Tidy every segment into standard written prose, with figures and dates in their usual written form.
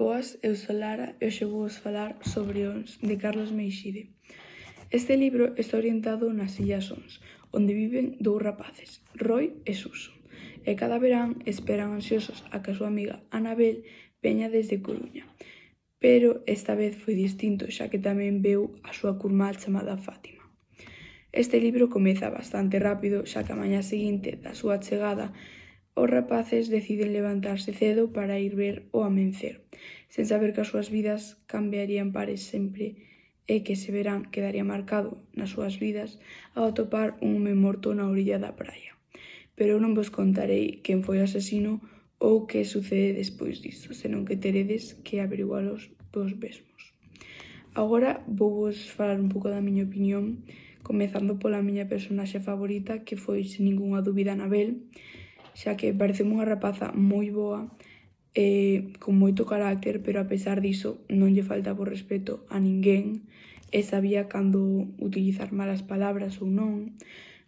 Boas, eu sou Lara e hoxe vou vos falar sobre Ons, de Carlos Meixide. Este libro está orientado nas Illas Ons, onde viven dous rapaces, Roy e Suso, e cada verán esperan ansiosos a que a súa amiga Anabel veña desde Coruña. Pero esta vez foi distinto, xa que tamén veu a súa curmá chamada Fátima. Este libro comeza bastante rápido, xa que a mañá seguinte da súa chegada os rapaces deciden levantarse cedo para ir ver o amencer, sen saber que as súas vidas cambiarían para sempre e que ese verán quedaría marcado nas súas vidas ao atopar un home morto na orilla da praia. Pero eu non vos contarei quen foi o asesino ou que sucede despois disto, senón que teredes que averigualos vos mesmos. Agora vou vos falar un pouco da miña opinión, comezando pola miña personaxe favorita, que foi, sen ningunha dúbida, Anabel, xa que parece unha rapaza moi boa, con moito carácter, pero a pesar diso non lle faltaba o respeto a ninguén e sabía cando utilizar malas palabras ou non.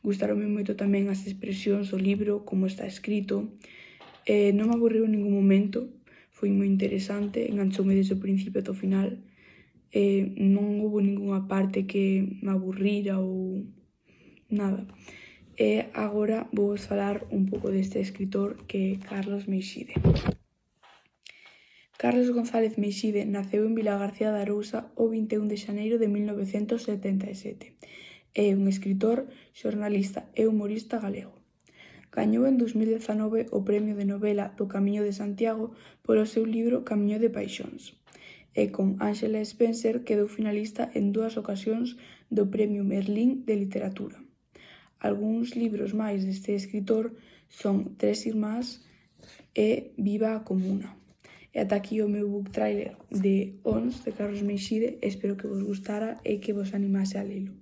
Gustaronme moito tamén as expresións do libro, como está escrito. Non me aburriu en ningún momento, foi moi interesante, enganchoume desde o principio ata o final. Non houve ningunha parte que me aburrira ou nada. E agora vou vos falar un pouco deste escritor que é Carlos Meixide. Carlos González Meixide naceu en Vilagarcía de Arousa o 21 de xaneiro de 1977. É un escritor, xornalista e humorista galego. Gañou en 2019 o Premio de Novela do Camiño de Santiago polo seu libro Camiño de Paixóns. E con Ángela Spencer quedou finalista en 2 ocasións do Premio Merlín de Literatura. Algúns libros máis deste escritor son Tres irmás e Viva a Comuna. E ata aquí o meu book trailer de Ons, de Carlos Meixide. Espero que vos gustara e que vos animase a lelo.